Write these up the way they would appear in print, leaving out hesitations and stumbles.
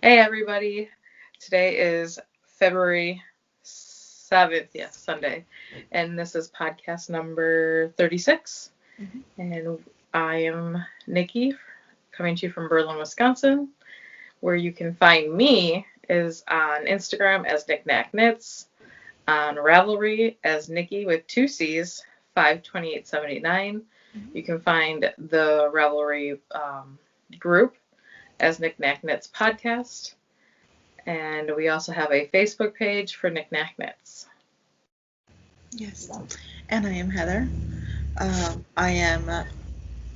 Hey everybody, today is February 7th, yes, Sunday, and this is podcast number 36. And I am Nicci, coming to you from Berlin, Wisconsin. Where you can find me is on Instagram as Nicnacknits, on Ravelry as Nicci with two C's, 528789. You can find the Ravelry group as Nicnacknits podcast. And we also have a Facebook page for Nicnacknits. Yes. And I am Heather. I am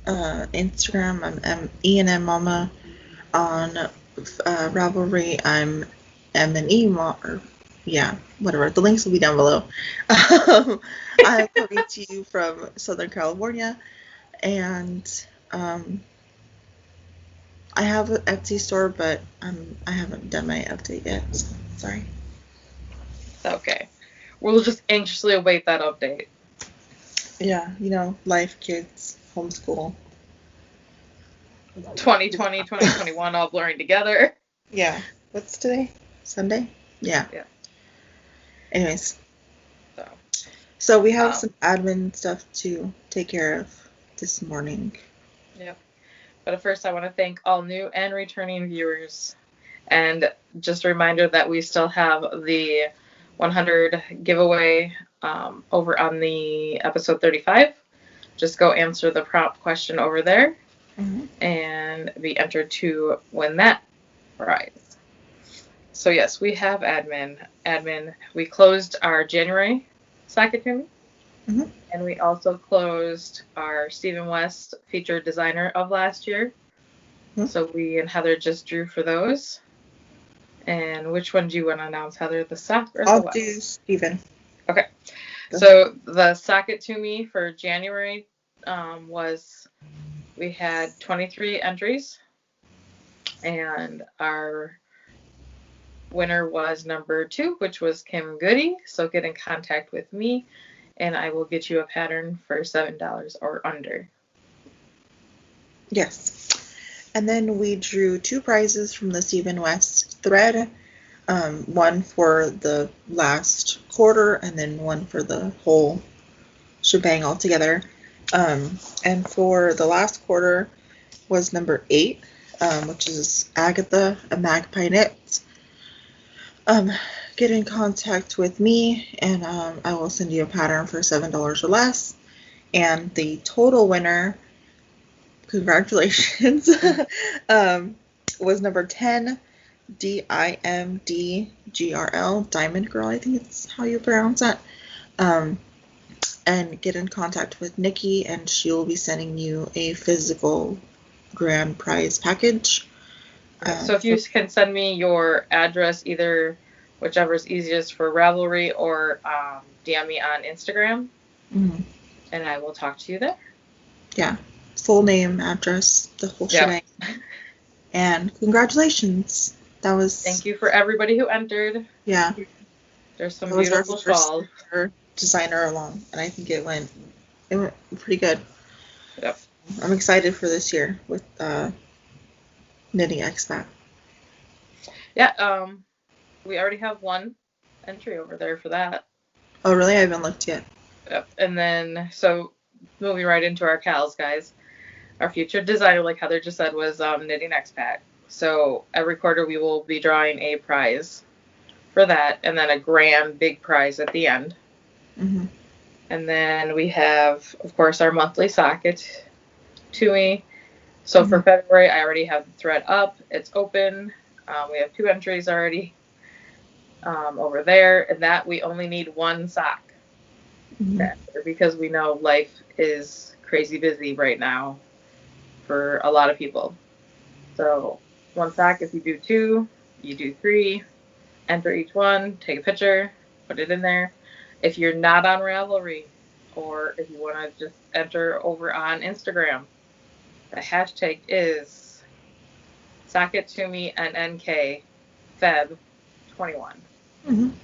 Instagram. I'm Mnemomma. On Ravelry, I'm M&E. Yeah, whatever. The links will be down below. I'm coming to you from Southern California, and I have an Etsy store, but I haven't done my update yet. So sorry. Okay. We'll just anxiously await that update. Yeah, life, kids, homeschool. 2020, 2021 all blurring together. Yeah. What's today? Sunday? Yeah. Anyways. So we have some admin stuff to take care of this morning. Yep. But first I want to thank all new and returning viewers. And just a reminder that we still have the 100 giveaway over on the episode 35. Just go answer the prompt question over there and be entered to win that prize. So yes, we have admin. We closed our January Sakatumi, and we also closed our Stephen West featured designer of last year. So we and Heather just drew for those. And which one do you want to announce, Heather? The sock or the I'll West? do Stephen. Okay. So the Sakatumi for January was, we had 23 entries, and our winner was number 2, which was Kim Goody. So get in contact with me, and I will get you a pattern for $7 or under. Yes. And then we drew 2 prizes from the Stephen West thread. One for the last quarter, and then one for the whole shebang altogether. And for the last quarter was number 8, which is Agatha, a Magpie Knits. Get in contact with me, and I will send you a pattern for $7 or less. And the total winner, congratulations, was number 10, DIMDGRL, Diamond Girl, I think it's how you pronounce that. And get in contact with Nicci, and she will be sending you a physical grand prize package. So if you can send me your address, either whichever is easiest for Ravelry, or DM me on Instagram, and I will talk to you there. Yeah, full name, address, the whole shebang. And congratulations. That was. Thank you for everybody who entered. Yeah. There's some beautiful shawls. Designer along, and I think it went pretty good. Yep. I'm excited for this year with knitting Expat. Yeah, we already have one entry over there for that. Oh, really? I haven't looked yet. Yep. And then, so moving right into our Cowls, guys. Our future designer, like Heather just said, was knitting Expat. So every quarter we will be drawing a prize for that, and then a grand big prize at the end. And then we have, of course, our monthly socket, Tui. So for February, I already have the thread up. It's open. We have 2 entries already over there, and that we only need 1 sock. Because we know life is crazy busy right now for a lot of people. So 1 sock, if you do 2, you do 3, enter each one, take a picture, put it in there. If you're not on Ravelry, or if you want to just enter over on Instagram, the hashtag is SockItToMeNNK Feb 21. And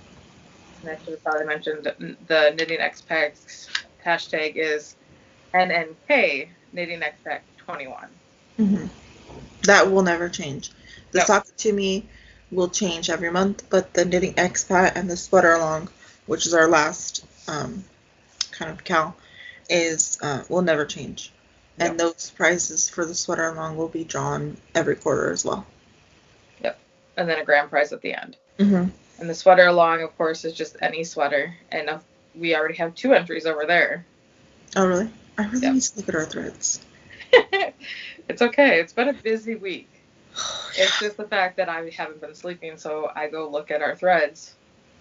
I should have probably mentioned the Knitting Expats hashtag is NNK Knitting Expat 21. That will never change. The sock to me will change every month, but the knitting expat and the sweater along, which is our last kind of cal, is will never change. Yep. And those prices for the sweater along will be drawn every quarter as well. Yep. And then a grand prize at the end. Mm-hmm. And the sweater along, of course, is just any sweater. And we already have 2 entries over there. Oh, really? I really need to look at our threads. It's okay. It's been a busy week. It's just the fact that I haven't been sleeping, so I go look at our threads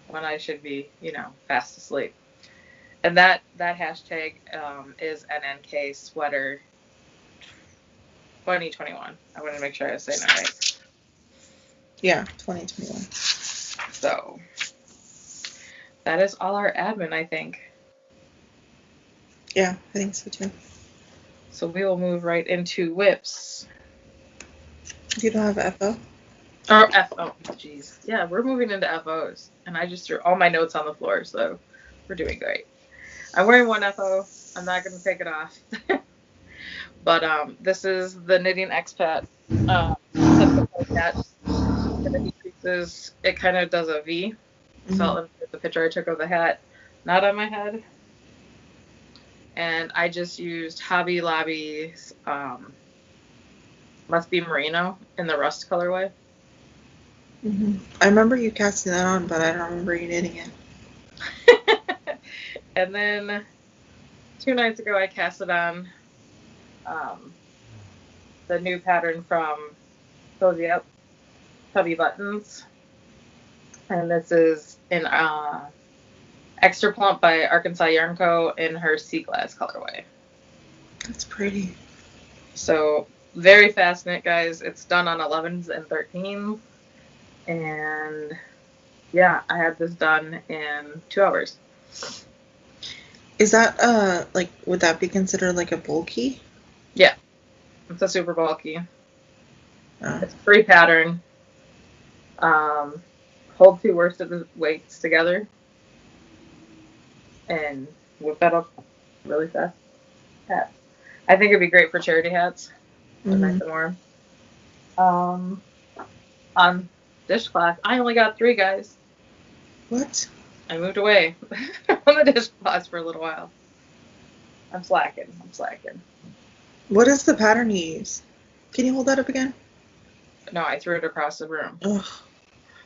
when I should be, fast asleep. And that hashtag is NNK Sweater 2021. I want to make sure I was saying that right. Yeah, 2021. So that is all our admin, I think. Yeah, I think so too. So we will move right into whips. You don't have FO? Or FO, jeez. Yeah, we're moving into FOs. And I just threw all my notes on the floor, so we're doing great. I'm wearing one FO. I'm not going to take it off. But this is the Knitting Expat hat. And it decreases, it kind of does a V. Mm-hmm. So I'll insert the picture I took of the hat, not on my head. And I just used Hobby Lobby's Must Be Merino in the rust colorway. Mm-hmm. I remember you casting that on, but I don't remember you knitting it. And then 2 nights ago I casted on the new pattern from Cozy Up, Chubby Buttons. And this is in Extra Plump by Arkansas Yarn Co. in her Sea Glass colorway. That's pretty. So very fast knit, guys. It's done on 11s and 13s. And yeah, I had this done in 2 hours. Is that would that be considered like a bulky? Yeah, it's a super bulky. It's free pattern. Hold 2 worsted weights together and whip that up really fast. Hat. I think it'd be great for charity hats. Mm-hmm. Nice and warm. On dishcloth, I only got 3, guys. What? I moved away on the dishcloths for a little while. I'm slacking. What is the pattern you use? Can you hold that up again? No, I threw it across the room. Ugh.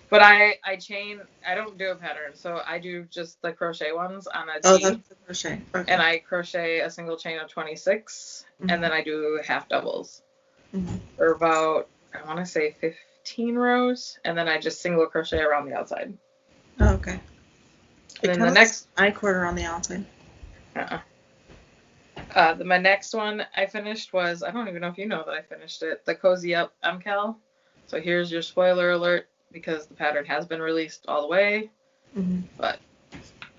But I don't do a pattern, so I do just the crochet ones on a tee. Oh, that's the crochet. Okay. And I crochet a single chain of 26, mm-hmm. and then I do half doubles. Mm-hmm. Or about, I want to say 15 rows, and then I just single crochet around the outside. Oh, okay. And then the next... I quarter on the outside. My next one I finished was, I don't even know if you know that I finished it, the Cozy Up MCAL. So here's your spoiler alert, because the pattern has been released all the way. Mm-hmm. But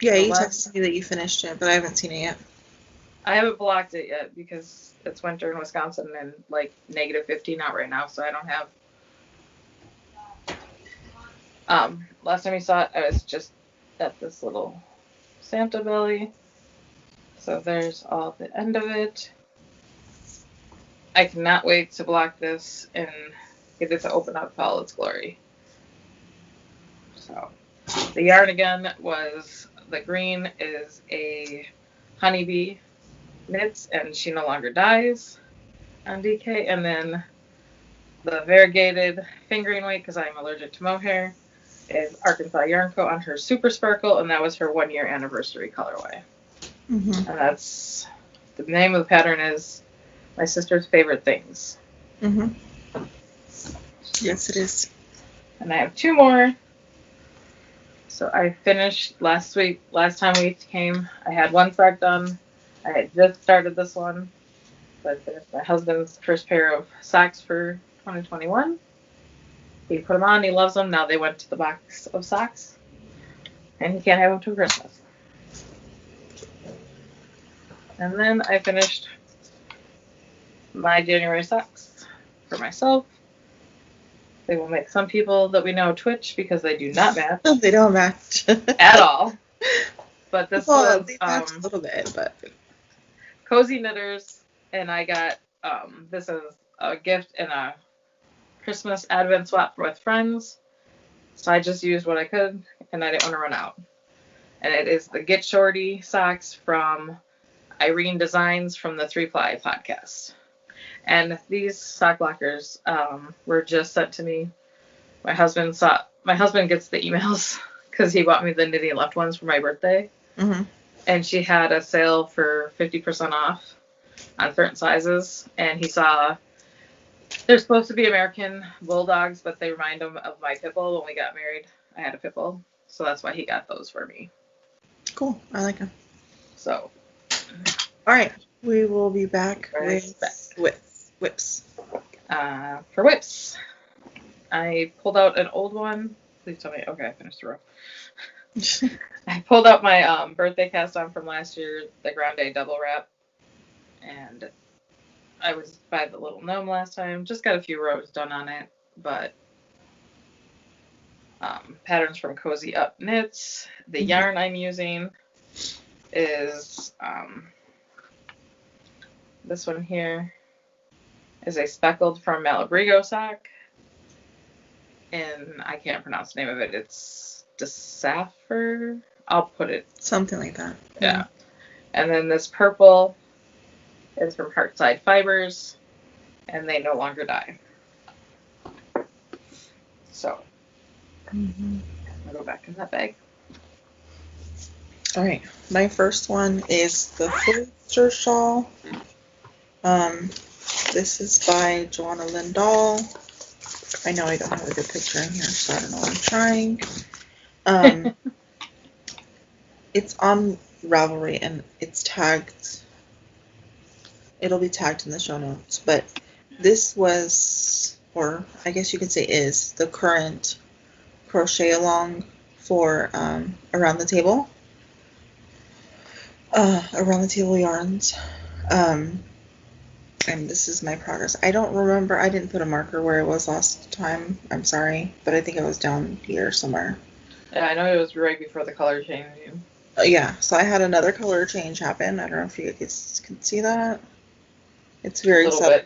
yeah, you texted me that you finished it, but I haven't seen it yet. I haven't blocked it yet because it's winter in Wisconsin and like negative 15 out right now, so I don't have. Last time you saw it, I was just at this little Santa belly. So there's all the end of it. I cannot wait to block this and get it to open up to all its glory. So the yarn again was, the green is a Honeybee Knits, and she no longer dies on DK. And then the variegated fingering weight, because I'm allergic to mohair, is Arkansas Yarn Co. on her Super Sparkle, and that was her 1-year anniversary colorway. Mm-hmm. And that's, the name of the pattern is My Sister's Favorite Things. Mm-hmm. Yes, it is. And I have 2 more. So I finished last time we came, I had 1 sock done. I had just started this one. So I finished my husband's first pair of socks for 2021. He put them on, he loves them. Now they went to the box of socks. And he can't have them till Christmas. And then I finished my January socks for myself. They will make some people that we know twitch because they do not match. They don't match at all. But this was they match a little bit, but Cozy Knitters, and I got this is a gift in a Christmas advent swap with friends. So I just used what I could, and I didn't want to run out. And it is the Get Shorty socks from Irene Designs from the 3 Ply podcast. And these sock blockers were just sent to me. My husband gets the emails because he bought me the Knitting Left ones for my birthday. Mm-hmm. And she had a sale for 50% off on certain sizes. And he saw they're supposed to be American bulldogs, but they remind him of my pit bull. When we got married, I had a pit bull. So that's why he got those for me. Cool. I like them. So. All right. We will be back with whips. For whips, I pulled out an old one. Please tell me. Okay, I finished the row. I pulled out my birthday cast on from last year, the Grande double wrap. And I was by the little gnome last time. Just got a few rows done on it. But patterns from Cozy Up Knits. The yarn I'm using is this one here is a speckled from Malabrigo sock. And I can't pronounce the name of it. It's Decipher. I'll put it. Something like that. Yeah. And then this purple is from Heartside Fibers. And they no longer dye. So. I'll go back in that bag. All right. My first one is the Filibuster Shawl. This is by Johanna Lindahl. I know I don't have a good picture in here, so I don't know what I'm trying. It's on Ravelry and it's tagged. It'll be tagged in the show notes, but this was, or I guess you could say is, the current crochet along for around the table yarns. And this is my progress. I don't remember. I didn't put a marker where it was last time. I'm sorry, but I think it was down here somewhere. Yeah, I know it was right before the color changing. Yeah, so I had another color change happen. I don't know if you guys can see that. It's very subtle.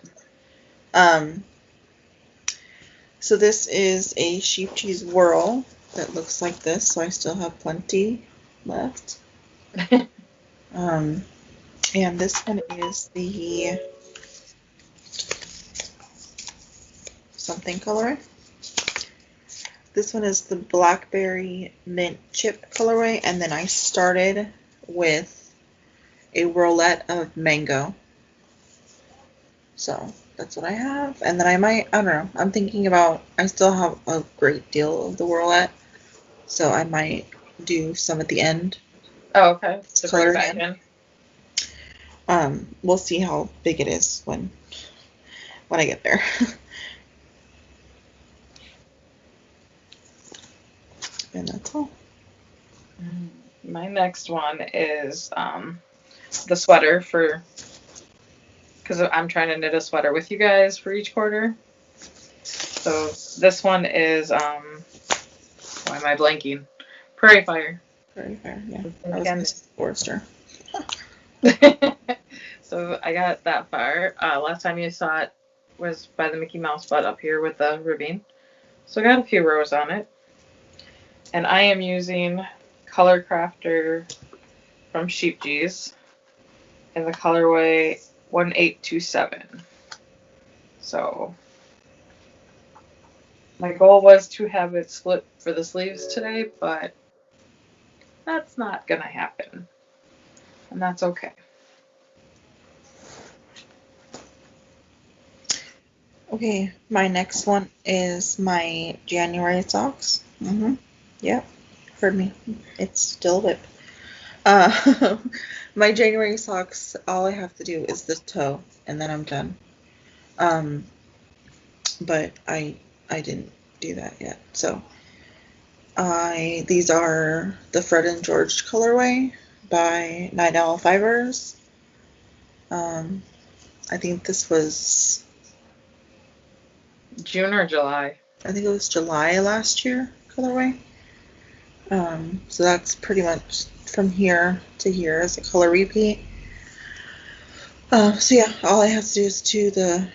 So this is a sheep cheese whirl that looks like this. So I still have plenty left. And this one is the something colorway. This one is the blackberry mint chip colorway, and then I started with a whirlette of mango. So that's what I have, and then I don't know, I'm thinking about, I still have a great deal of the whirlette, so I might do some at the end. Oh, okay. To bring it back in. We'll see how big it is when I get there. And that's all. My next one is the sweater because I'm trying to knit a sweater with you guys for each quarter. So this one is why am I blanking? Prairie Fire. Prairie Fire, yeah. I was gonna say Forester. So I got that far. Last time you saw it was by the Mickey Mouse butt up here with the ribbing. So I got a few rows on it. And I am using Color Crafter from Sheep G's in the colorway 1827. So my goal was to have it split for the sleeves today, but that's not gonna happen. And that's okay. Okay, my next one is my January socks. Yep, heard me. It's still whip. My January socks, all I have to do is the toe, and then I'm done. But I didn't do that yet. So these are the Fred and George colorway by Ninal Fibers. I think this was June or July. I think it was July last year colorway. So that's pretty much from here to here as a color repeat. So yeah, all I have to do is do the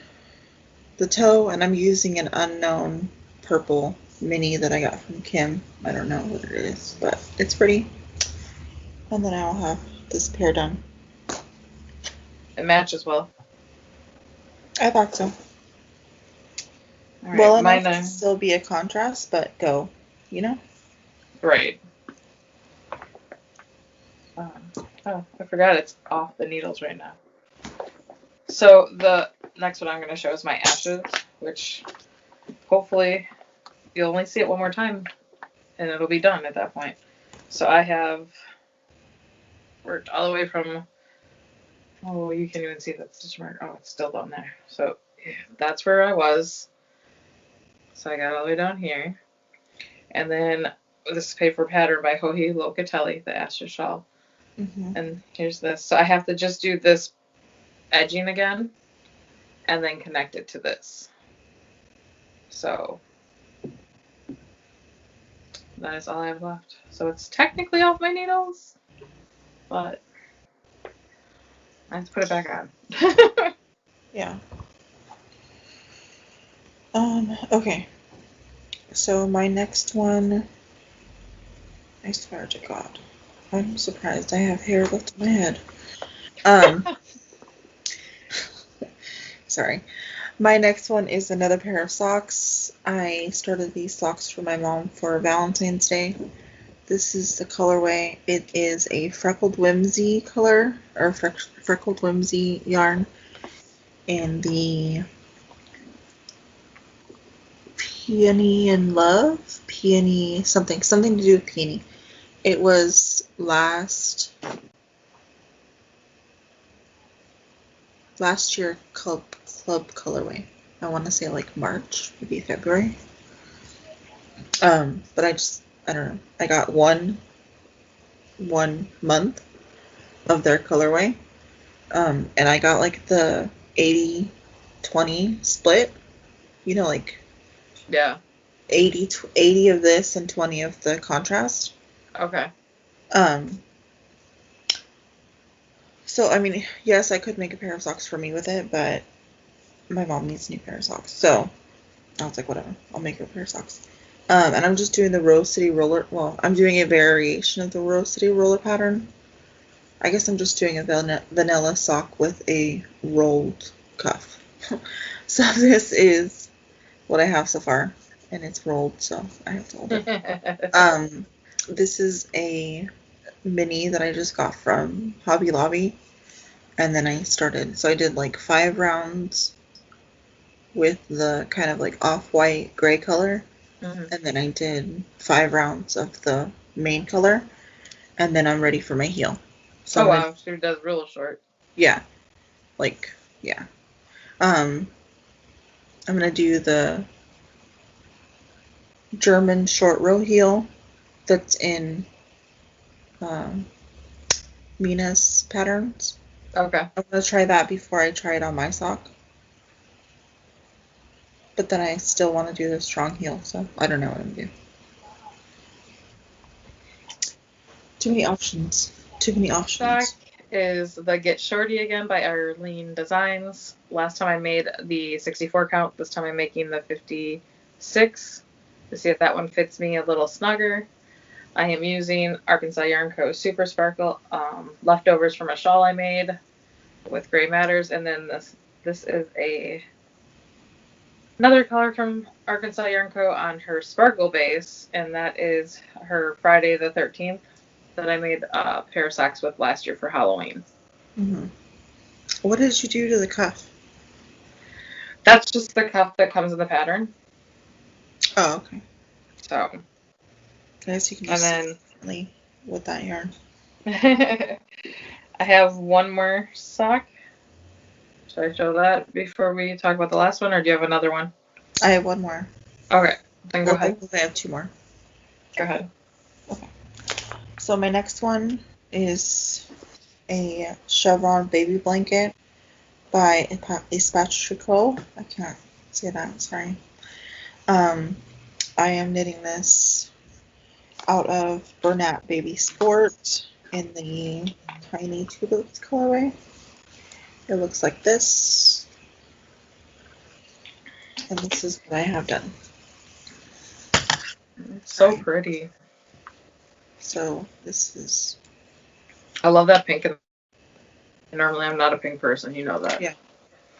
the toe, and I'm using an unknown purple mini that I got from Kim. I don't know what it is, but it's pretty. And then I'll have this pair done. It matches well. I thought so. All right, Well mine enough to still be a contrast, but go, you know? right. Oh, I forgot it's off the needles right now. So the next one I'm going to show is my ashes, which hopefully you'll only see it one more time and it'll be done at that point. So I have worked all the way from, oh, you can't even see that stitch mark. Oh, it's still down there. So that's where I was. So I got all the way down here. And then this is paper pattern by Locatelli, the Asher Shawl. And here's this. So I have to just do this edging again and then connect it to this. So that is all I have left. So it's technically off my needles, but I have to put it back on. Yeah. Okay. So my next one, I swear to God, I'm surprised I have hair left in my head. Sorry. My next one is another pair of socks. I started these socks for my mom for Valentine's Day. This is the colorway. It is a Freckled Whimsy color, or Freckled Whimsy yarn, in the Peony and Love? Peony something to do with peony. It was last year club colorway. I want to say like March, maybe February. But I don't know. I got one month of their colorway. And I got like the 80-20 split. You know, like Yeah. 80 of this and 20 of the contrast. Okay. So, I mean, yes, I could make a pair of socks for me with it, but my mom needs a new pair of socks. So, I was like, whatever, I'll make her a pair of socks. And I'm just doing the Rose City roller. Well, I'm doing a variation of the Rose City roller pattern. I guess I'm just doing a vanilla sock with a rolled cuff. So this is what I have so far, and it's rolled, so I have to hold it. This is a mini that I just got from Hobby Lobby, and then I started. So I did like 5 rounds with the kind of like off-white gray color. And then I did 5 rounds of the main color, and then I'm ready for my heel. So wow, she does real short. Yeah, like, yeah. I'm gonna do the German short row heel that's in Mina's patterns. Okay. I'm gonna try that before I try it on my sock. But then I still want to do the strong heel, so I don't know what I'm gonna do. Too many options. Sock is the Get Shorty again by Irene Designs. Last time I made the 64 count. This time I'm making the 56 to see if that one fits me a little snugger. I am using Arkansas Yarn Co. Super Sparkle leftovers from a shawl I made with Gray Matters, and then this is another color from Arkansas Yarn Co. on her sparkle base, and that is her Friday the 13th that I made a pair of socks with last year for Halloween. What did you do to the cuff? That's just the cuff that comes in the pattern. Oh, okay. So, I guess you can just differently with that yarn. I have one more sock. Should I show that before we talk about the last one, or do you have another one? I have one more. Okay, then go ahead. I have 2 more. Go ahead. Okay. So my next one is a Chevron baby blanket by Espace Tricot. I can't say that, sorry. I am knitting this out of Bernat Baby Sport in the Tiny Tulips colorway. It looks like this. And this is what I have done. It's so pretty. So this is... I love that pink. Normally I'm not a pink person, you know that. Yeah.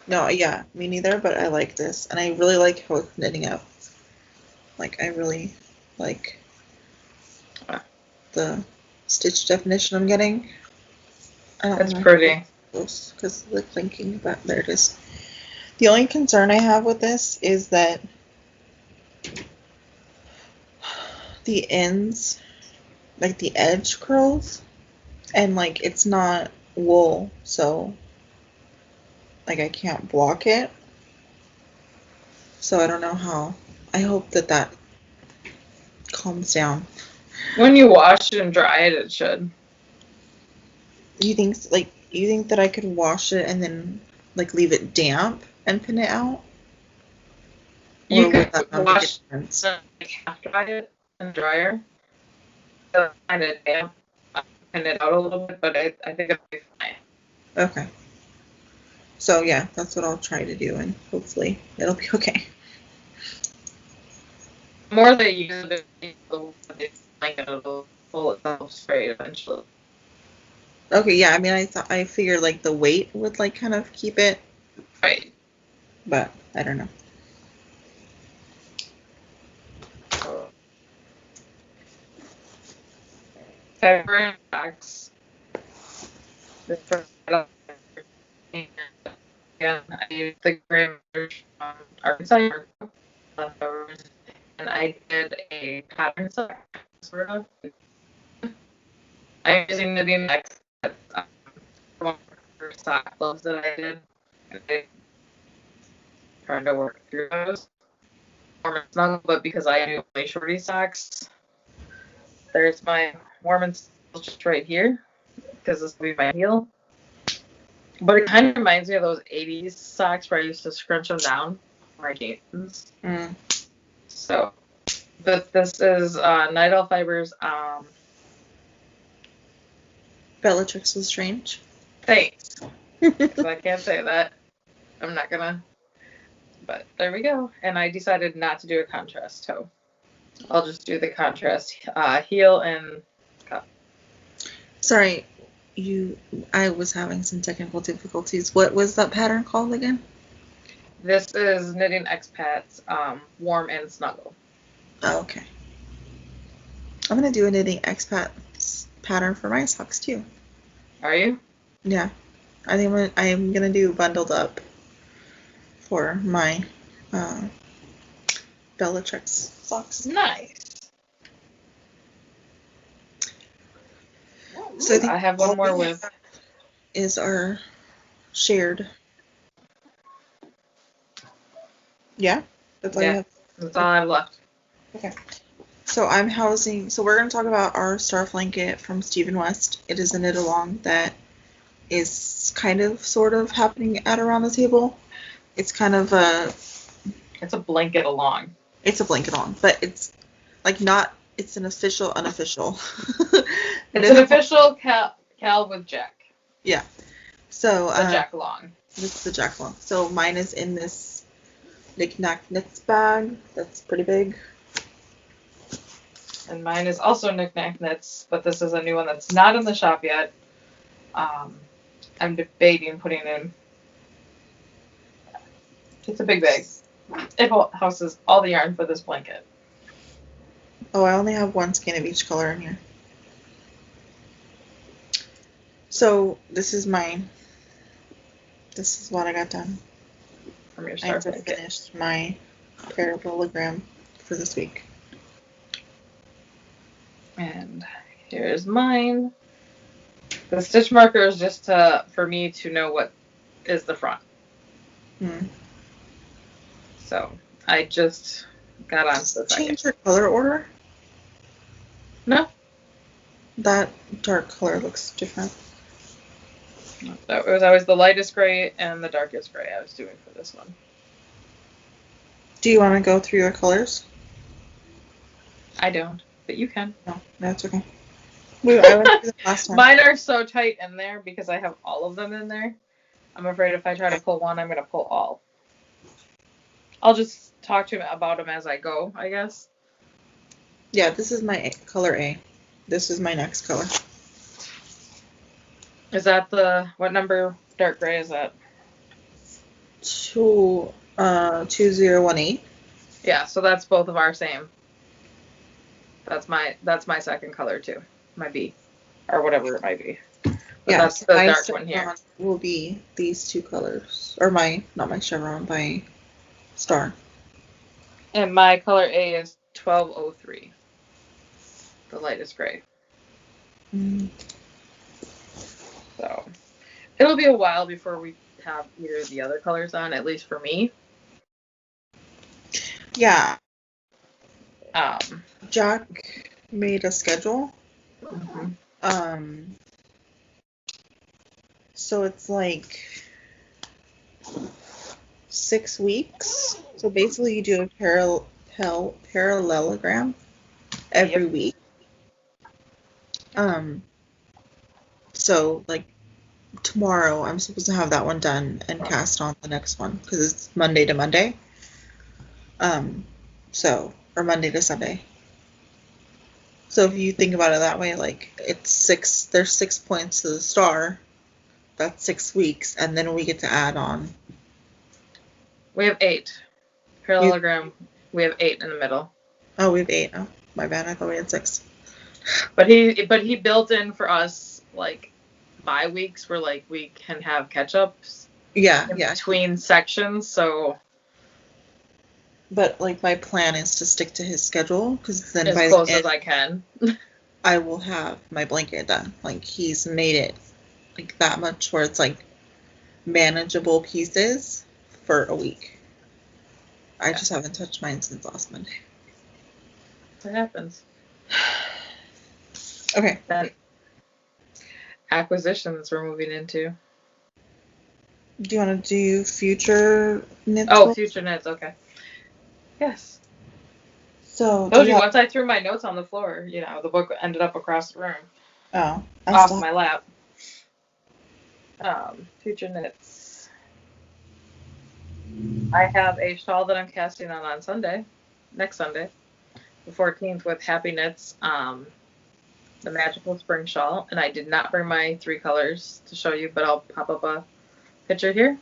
No, yeah, me neither, but I like this. And I really like how it's knitting up. Like, I really like the stitch definition I'm getting. That's pretty. Because of the clinking, but there it is. The only concern I have with this is that the ends, like the edge curls, and like it's not wool, so like I can't block it. So I don't know how. I hope that that calms down. When you wash it and dry it, it should. You think that I could wash it and then like leave it damp and pin it out? You could wash it, like half dry it in the dryer. Kind of damp, pin it out a little bit, but I think it'll be fine. Okay. So yeah, that's what I'll try to do, and hopefully it'll be okay. The more they use it, the blanket it'll pull itself straight eventually. Okay, yeah. I mean, I figured like the weight would like kind of keep it. Right. But I don't know. February packs. And I used the grammars from Arkansas leftovers, and I did a pattern set, sort of. I'm using knitting expats from for sock gloves that I did, and I trying to work through those. Warm and snug, but because I do only shorty socks, there's my warm and snug just right here, because this will be my heel. But it kind of reminds me of those 80s socks where I used to scrunch them down for my jeans. Mm. So, but this is Nidal Fibers. Bellatrix Lestrange. Thanks. Because I can't say that. I'm not gonna. But there we go. And I decided not to do a contrast toe. I'll just do the contrast heel and cuff. Sorry, I was having some technical difficulties. What was that pattern called again? This is Knitting Expats, Warm and Snuggle. Oh, okay. I'm gonna do a Knitting Expats pattern for my socks too. Are you? Yeah, I think I'm gonna do bundled up for my Bellatrix socks. Nice. So I think I have one more with is our shared. Yeah, that's all you have. That's all I have left. Okay. So we're going to talk about our Starflanket from Stephen West. It is a knit along that is kind of sort of happening at around the table. It's kind of it's a blanket along. It's a blanket along, but it's like not, it's an official, unofficial. It's an official Cal with Jack. Yeah. So the Jack along. This is the Jack along. So mine is in this Nicnacknits bag. That's pretty big. And mine is also Nicnacknits, but this is a new one that's not in the shop yet. I'm debating putting in. It's a big bag. It houses all the yarn for this blanket. Oh, I only have one skein of each color in here. So this is mine. This is what I got done. From your I just Starflanket. finished my parallelogram for this week. And here's mine. The stitch marker is just for me to know what is the front. So I just got onto the second. Change your color order? No. That dark color looks different. That was always the lightest gray and the darkest gray I was doing for this one. Do you want to go through your colors? I don't, but you can. No, that's okay. I went through them last time. Mine are so tight in there because I have all of them in there. I'm afraid if I try to pull one, I'm going to pull all. I'll just talk to him about them as I go, I guess. Yeah, this is my color A. This is my next color. Is that what number dark gray is that? 2018. Yeah, so that's both of our same. That's my second color too. My B. Or whatever it might be. But yeah, that's the dark one here. Will be these two colors. Or not my chevron, my star. And my color A is 1203. The lightest gray. So it'll be a while before we have either of the other colors on, at least for me. Yeah. Jack made a schedule. So it's like 6 weeks. So basically you do a parallelogram every week. So like tomorrow I'm supposed to have that one done and cast on the next one because it's Monday to Monday. Or Monday to Sunday. So if you think about it that way, like it's 6, there's 6 points to the star. That's 6 weeks, and then we get to add on. We have 8. Parallelogram, we have 8 in the middle. Oh, we have 8. Oh, my bad. I thought we had 6. But he built in for us like bye weeks where like we can have catch ups. Yeah. Between sections, so. But like my plan is to stick to his schedule because then as close as I can, I will have my blanket done. Like he's made it like that much where it's like manageable pieces for a week. I just haven't touched mine since last Monday. It happens. Okay. Then acquisitions we're moving into. Do you want to do future knits? Oh, future knits. Okay. Yes. So told you once I threw my notes on the floor, the book ended up across the room. Oh. Off my lap. Future knits. I have a shawl that I'm casting on Sunday, next Sunday, the 14th, with Happee Knits, the magical spring shawl, and I did not bring my 3 colors to show you, but I'll pop up a picture here.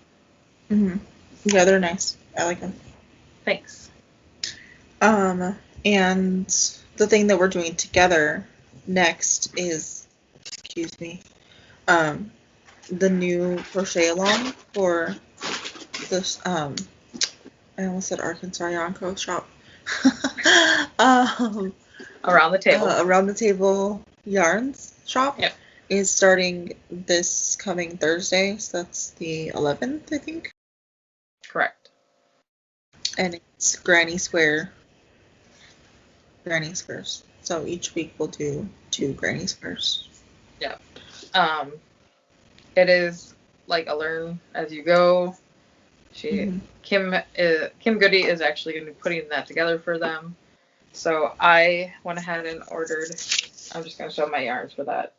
Yeah, they're nice. I like them. Thanks. And the thing that we're doing together next is, the new crochet along for this, I almost said Arkansas Yonko shop. Around the table. Around the table yarns shop. Yep. Is starting this coming Thursday, so that's the 11th, I think. Correct. And it's Granny Squares. So each week we'll do 2 Granny Squares. Yeah. It is like a learn as you go. Kim Goody is actually going to be putting that together for them. So I went ahead and ordered. I'm just going to show my yarns for that.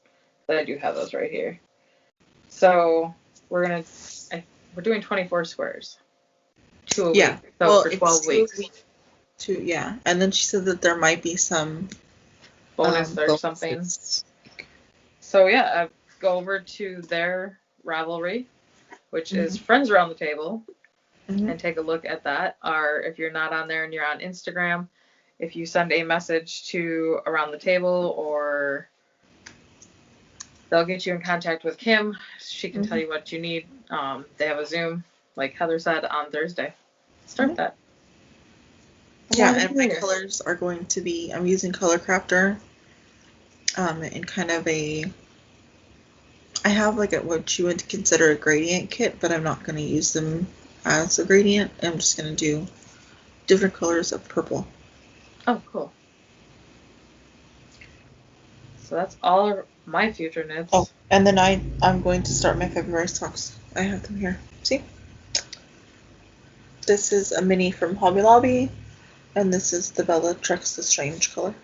But I do have those right here. So we're doing 24 squares. 2 a week. So for 12 weeks. 2, yeah. And then she said that there might be some bonus or something. So yeah, go over to their Ravelry, which is Friends Around the Table, and take a look at that. Or if you're not on there and you're on Instagram, if you send a message to Around the Table, or they'll get you in contact with Kim. She can tell you what you need. They have a Zoom, like Heather said, on Thursday. Start that. Yeah, and my colors are going to be, I'm using Color Crafter in kind of I have like what you would consider a gradient kit, but I'm not going to use them as a gradient. I'm just going to do different colors of purple. Oh, cool. So that's all of my future knits. Oh, and then I'm going to start my February socks. I have them here. See? This is a mini from Hobby Lobby, and this is the Bella Trex the Strange color.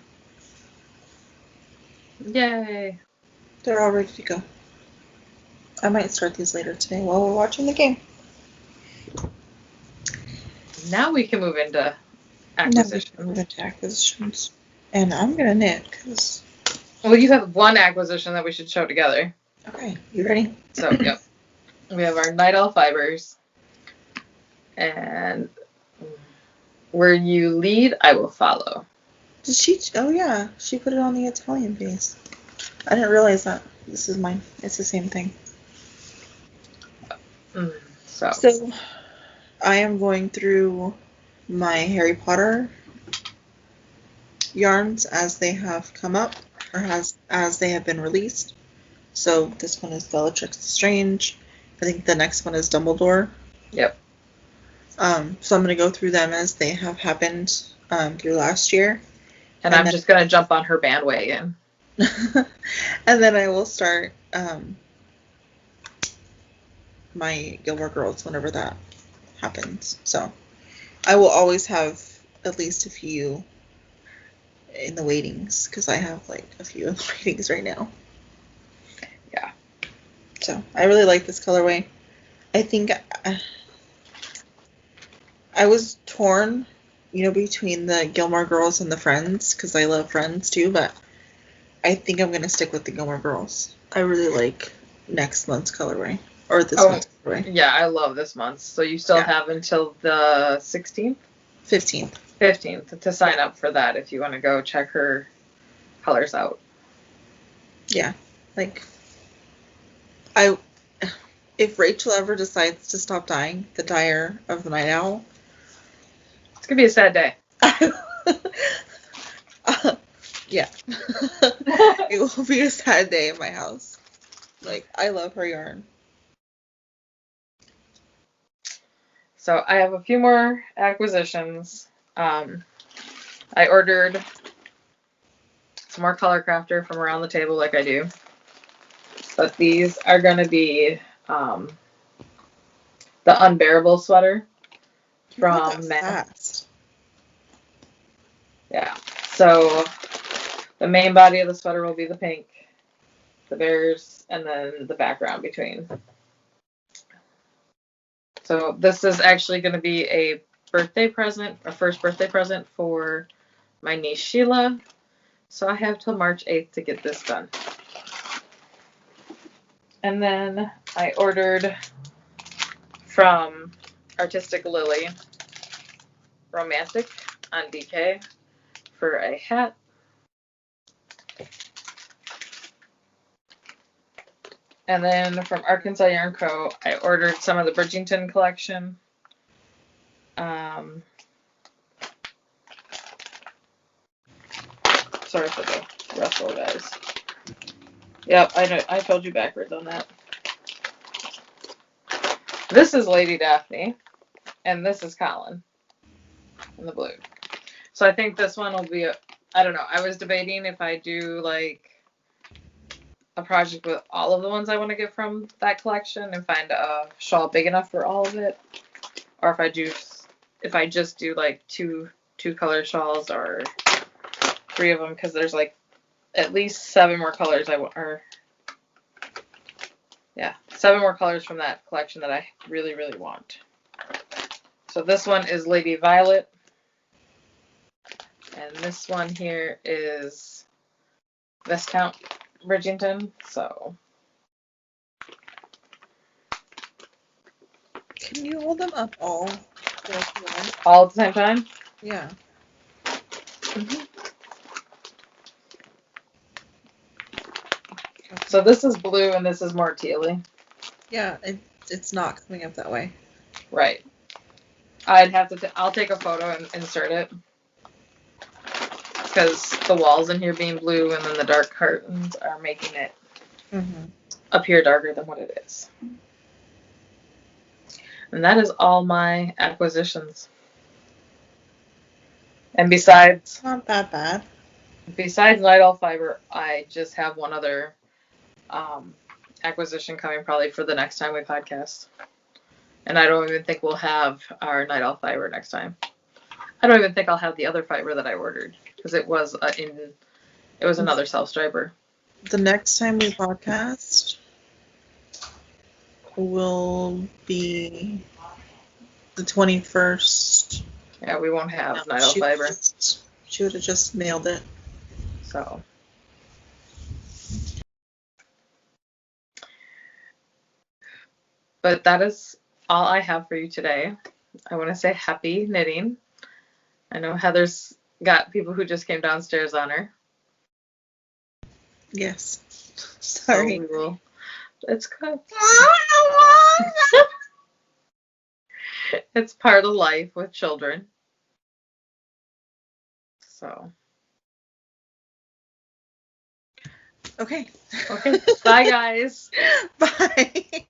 Yay! They're all ready to go. I might start these later today while we're watching the game. Now we can move into Now we acquisition. can move into acquisitions. And I'm going to knit because... Well, you have one acquisition that we should show together. Okay, you ready? So, yep. We have our Night fibers. And where you lead, I will follow. Did she? Oh, yeah. She put it on the Italian piece. I didn't realize that. This is mine. It's the same thing. So I am going through my Harry Potter yarns as they have come up, or as they have been released. So this one is Bellatrix Strange. I think the next one is Dumbledore. Yep. So I'm going to go through them as they have happened through last year. And I'm just going to jump on her bandwagon. And then I will start my Gilmore Girls whenever that happens. So I will always have at least a few in the waitings because I have like a few in the waitings right now. Yeah. So I really like this colorway. I think I was torn, between the Gilmore Girls and the Friends because I love Friends too, but I think I'm going to stick with the Gilmore Girls. I really like next month's colorway. Or this month's colorway. Yeah, I love this month. So you still have until the 16th? 15th. 15th to sign up for that if you want to go check her colors out. Yeah. If Rachel ever decides to stop dyeing the dyer of the Night Owl, it's going to be a sad day. Yeah. It will be a sad day in my house. I love her yarn. So I have a few more acquisitions. I ordered some more Color Crafter from around the table like I do. But these are going to be the Unbearable sweater from fast. Yeah. So the main body of the sweater will be the pink, the bears, and then the background between. So this is actually going to be a birthday present, a first birthday present for my niece Sheila. So I have till March 8th to get this done. And then I ordered from Artistic Lily Romantic on DK for a hat. And then from Arkansas Yarn Co., I ordered some of the Bridgerton collection. Sorry for the rustle, guys. Yep, I told you backwards on that. This is Lady Daphne, and this is Colin in the blue. So I think this one will be, I don't know. I was debating if I do like a project with all of the ones I want to get from that collection and find a shawl big enough for all of it, or if I just do like two color shawls or 3 of them, because there's like at least 7 more colors 7 more colors from that collection that I really, really want. So this one is Lady Violet, and this one here is Viscount Bridgerton. So can you hold them up all at the same time? Yeah. Mm-hmm. So this is blue and this is more tealy. Yeah, it's not coming up that way. Right. I'd have to. I'll take a photo and insert it. Because the walls in here being blue and then the dark curtains are making it appear darker than what it is. And that is all my acquisitions. And besides... Not that bad. Besides Night Fiber, I just have one other acquisition coming probably for the next time we podcast. And I don't even think we'll have our Night Fiber next time. I don't even think I'll have the other fiber that I ordered. Because it was another self-striper. The next time we podcast will be the 21st. Yeah, we won't have No, nylon fiber. She would have just mailed it. So. But that is all I have for you today. I want to say happy knitting. I know Heather's got people who just came downstairs on her. Yes. Sorry. So we will. It's good. It's part of life with children. So. Okay. Okay. Bye, guys. Bye.